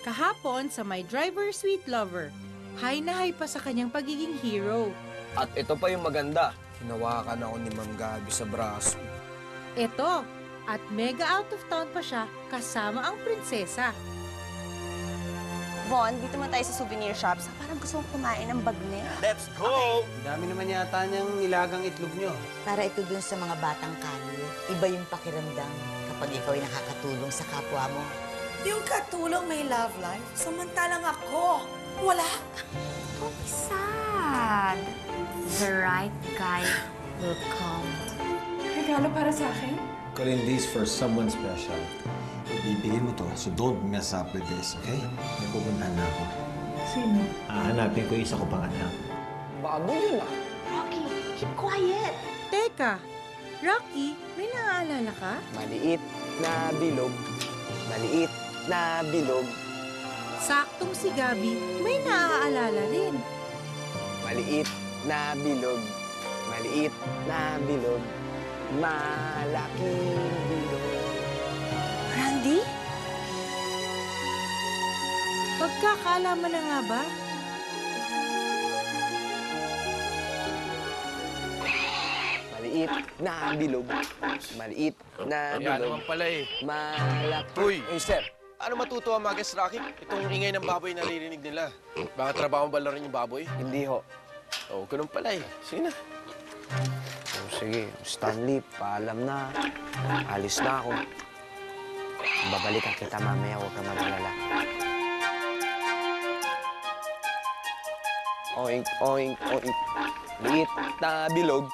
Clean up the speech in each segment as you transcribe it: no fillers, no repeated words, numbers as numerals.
Kahapon sa My Driver Sweet Lover, high na high pa sa kanyang pagiging hero. At ito pa yung maganda. Hinawakan ako ni Ma'am Gabi sa braso. Ito, at mega out of town pa siya kasama ang prinsesa. Von, dito man tayo sa souvenir shops. Parang gusto kong kumain ng bagne. Let's go! Ang dami naman yata niyang nilagang itlog niyo. Para ito dun sa mga batang kalye. Iba yung pakiramdam kapag ikaw ay nakakatulong sa kapwa mo. Yung katulong may love life, samantalang ako, wala. Don't be sad. The right guy will come. Regalo para sa akin? Colin, this for someone special. Ibigay mo to, so don't mess up with this, okay? May pupuntahan na ako. Sino? Hahanapin ko yung isa ko pang anak. Baboy yun ah. Rocky, keep quiet. Teka, Rocky, may naaalala ka? Maliit na bilog. Maliit na bilog. Saktong si Gabi, may naaalala rin. Maliit na bilog. Maliit na bilog. Malaking bilog. Randy? Pagkakaalaman na nga ba? Maliit na bilog. Maliit na Kaya bilog. naman pala eh. Malaki. Uy! Sir. Ano matutuwa mga guest, Rocky? Itong ingay ng baboy na naririnig nila. Baka trabaho ba lang rin yung baboy? Hindi ho. Oo, ganun pala eh. Sige na. Sige, Stanley, paalam na. Alis na ako. Babalikan kita mamaya, huwag ka mag-alala. Oink, oink, oink. Liit na bilog.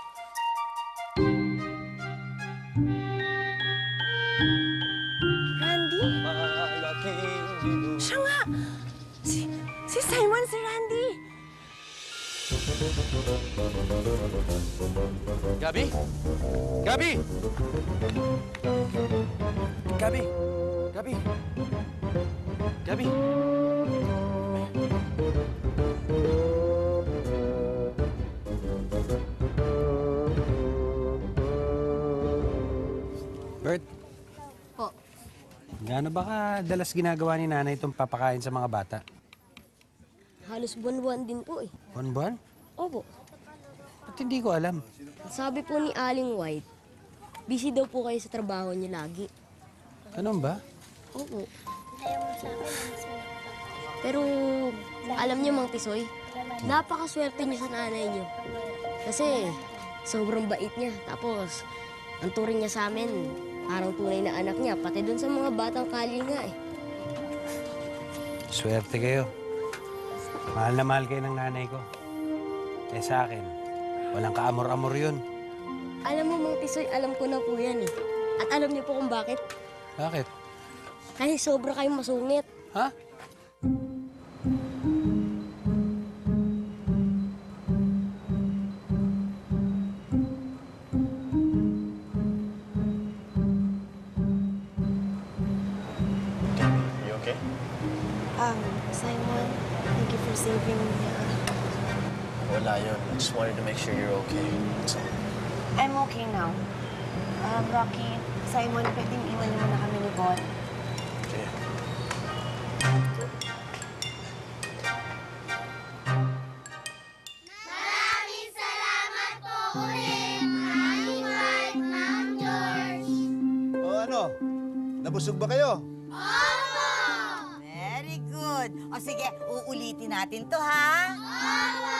Randy? Malaking bilog. Siya nga! Si Simon, si Randy! Gabi? Gabi! Gabi! Gabi! Gabi! Bert, Po. gaano ba kadalas ginagawa ni nanay itong papakain sa mga bata? Halos buwan-buwan din po eh. Buwan-buwan? Opo. Ba't hindi ko alam? Sabi po ni Aling White, busy daw po kayo sa trabaho niyo lagi. Ganun ba? Opo. Pero alam niyo, Mang Tisoy, napakaswerte niyo sa nanay niyo. Kasi sobrang bait niya. Tapos, ang turing niya sa amin, parang tunay na anak niya. Pati dun sa mga batang kali nga eh. Swerte kayo. Mahal na mahal kayo ng nanay ko. Eh sa akin, walang kaamor-amor yun. Alam mo, Mang Tisoy, alam ko na po yan eh. At alam niyo po kung bakit? Bakit? Kasi sobra kayong masungit. Ha? You okay? Simon, thank you for saving me. Wala yun. I just wanted to make sure you're okay. That's all. I'm okay now. Rocky, Simon, pwedeng iwan niyo muna kami ni Von. Okay. Maraming salamat po ulit, Aling White, Ma'am George. O ano? Nabusog ba kayo? Opo! Very good. O sige, uulitin natin to, ha? Opo!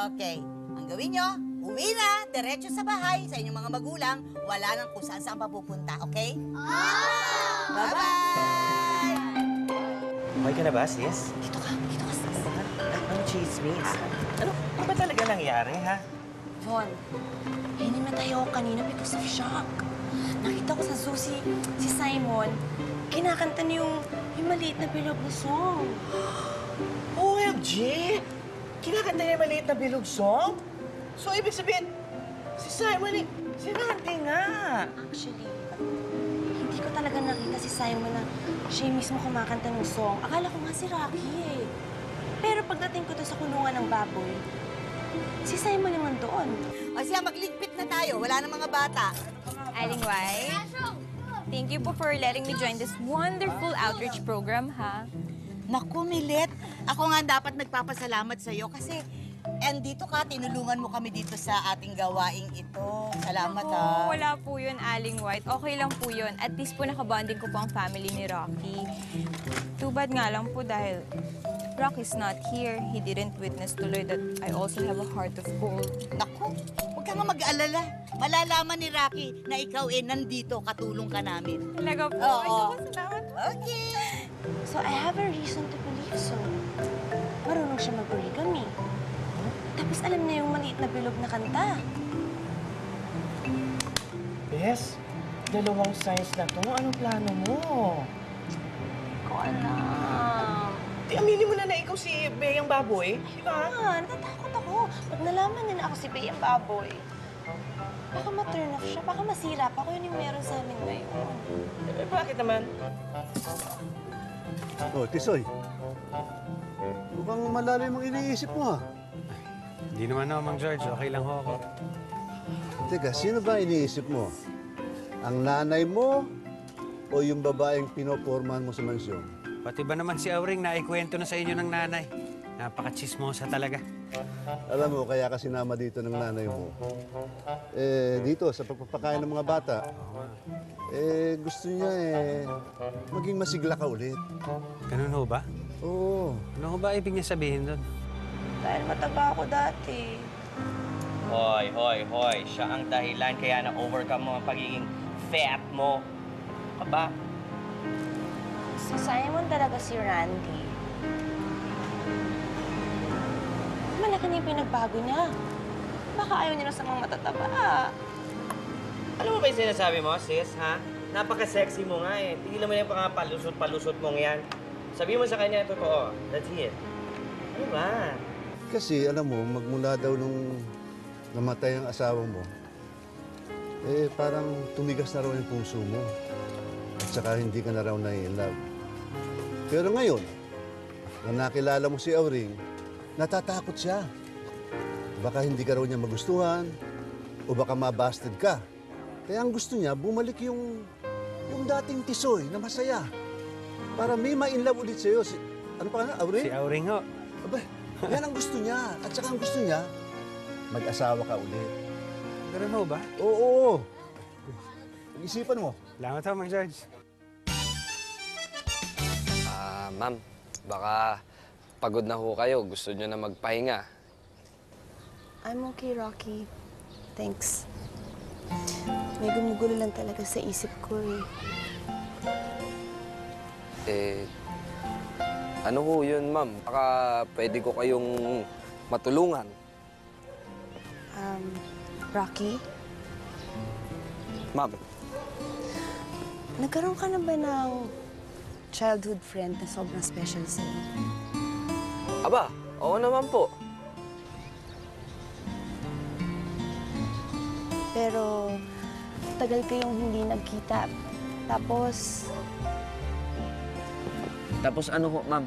Okay. Ang gawin nyo, uwi na, diretso sa bahay sa inyong mga magulang. Wala nang kung saan papupunta, okay? Opo! Bye-bye! Okay ka na ba, sis? Dito ka. Ano chismis? Ano ba talaga nangyari, ha? Von, hinimatay ako kanina because of shock. Nakita ko sa zoo si Simon, kinakanta niya yung maliit na bilog na song. OMG! Kinakanta niya yung maliit na bilog song? So, ibig sabihin, si Simon si Randy nga. Actually, hindi ko talaga nakita si Simon na siya yung mismo kumakanta ng song. Akala ko nga si Rocky eh. Pero pagdating ko to sa kulungan ng baboy, si Simon naman doon. O siya, magligpit na tayo. Wala na mga bata. Aling White, thank you po for letting me join this wonderful outreach program, ha? Naku, Milet. Ako nga dapat nagpapasalamat sa'yo kasi andito ka, tinulungan mo kami dito sa ating gawaing ito. Salamat, ha. Wala po yun, Aling White. Okay lang po yun. At least po nakabonding ko po ang family ni Rocky. Too bad nga lang po dahil Rocky's not here. He didn't witness tuloy that I also have a heart of gold. Naku, huwag ka nga mag-aalala. Malalaman ni Rocky na ikaw nandito, katulong ka namin. Talaga po? Oo. Ay, naku, salamat. Okay. So I have a reason to believe so. Marunong siya mag-origami. Tapos alam na yung maliit na bilog na kanta. Bes, dalawang signs na to. Anong plano mo? Hindi ko alam. Di aminin mo na ikaw si Beyang Baboy, di ba? Natatakot ako. Pag nalaman niya na ako si Beyang Baboy, baka ma-turn off siya, baka masira pa kung yun yung meron sa amin ngayon. Eh, bakit naman? Oh, Tisoy. Mukhang malalim ang iniisip mo, ha? Hindi naman ako, Mang George. Okay lang ho ako. Teka, sino ba iniisip mo? Ang nanay mo o yung babaeng pinopormahan mo sa mansyon? Pati ba naman si Auring naikwento na sa inyo ng nanay? Napaka-chismosa talaga. Alam mo, kaya ka sinama dito ng nanay mo. Dito, sa pagpapakain ng mga bata, gusto niya maging masigla ka ulit. Ganun ho ba? Oo. Ano ho ba ibig niya sabihin doon? Dahil mataba ako dati. Hoy. Siya ang dahilan kaya na-overcome mo ang pagiging fat mo. Aba, Si Simon talaga si Randy. Malaki na yung pinagbago niya. Baka ayaw niya na sa mga matataba. alam mo ba yung sinasabi mo, sis, ha? Napaka-sexy mo nga eh. Tigilan mo na yung palusot-palusot mong yan. Sabi mo sa kanya, totoo. That's it. Ano ba? Kasi, alam mo, magmula daw nung namatay ang asawa mo, parang tumigas na raw yung puso mo. At saka hindi ka na raw na-in-love. Pero ngayon, na nakilala mo si Auring, natatakot siya. Baka hindi ka raw niya magustuhan, o baka mabasted ka. Kaya ang gusto niya, bumalik yung dating Tisoy na masaya. Para may ma-in-love ulit sa'yo. Ano pa nga, Auring? Si Auring ho. Aba, yan ang gusto niya. At saka ang gusto niya, mag-asawa ka ulit. Ganun ho ba? Oo. Pag-isipan mo. Salamat ho, Mang George. Ma'am, baka pagod na ho kayo. Gusto nyo na magpahinga. I'm okay, Rocky. Thanks. May gumugulo lang talaga sa isip ko Ano ho yun, ma'am? Baka pwede ko kayong matulungan. Rocky, Ma'am, nagkaroon ka na ba ng childhood friend na sobrang special sa'yo? aba, oo naman po. Pero tagal kayong hindi nagkita. Tapos Ano ho, ma'am?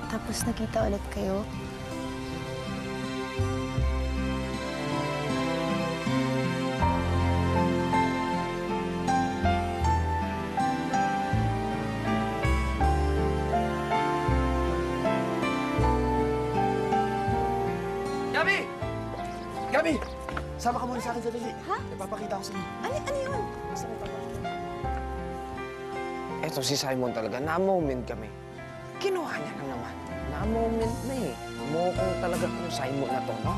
Tapos nakita ulit kayo? Gabi! Sama ka muna sa akin sa dali. Ha? Ipapakita ko sa inyo. Ano yun? Eto si Simon talaga, na-moment kami. Kinuha niya na naman. Na-moment na eh. Mukhang talaga kung Simon na to, no?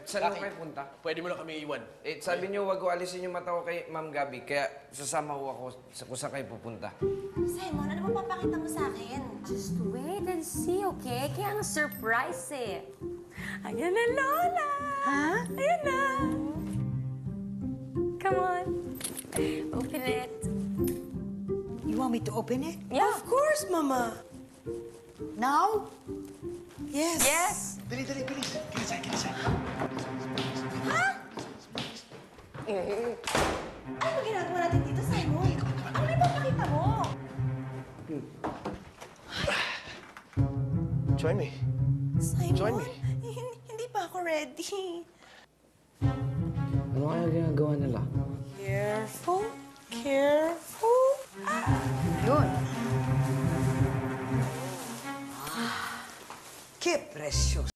Saan mo kayo punta? Pwede mo na kami iwan. Sabi niyo, wag ko alisin yung mata ko kay Ma'am Gabi, kaya sasama ko ako kung saan kayo pupunta. Simon, ano ba papakita mo sa akin? Just wait and see, okay? Kaya ang surprise eh. Ayan na, Lola! Ha? Ayan na! Come on. Open it. You want me to open it? Yeah. Of course, Mama. Now? Yes. Yes. Dali, bilis. Kilisay. Ano ginagawa natin dito, Simon? Ano yung papakita mo? Join me. Simon, Join me. Hindi pa ako ready. Ano kaya ginagawa nila? Careful, careful. Yun. Que precious.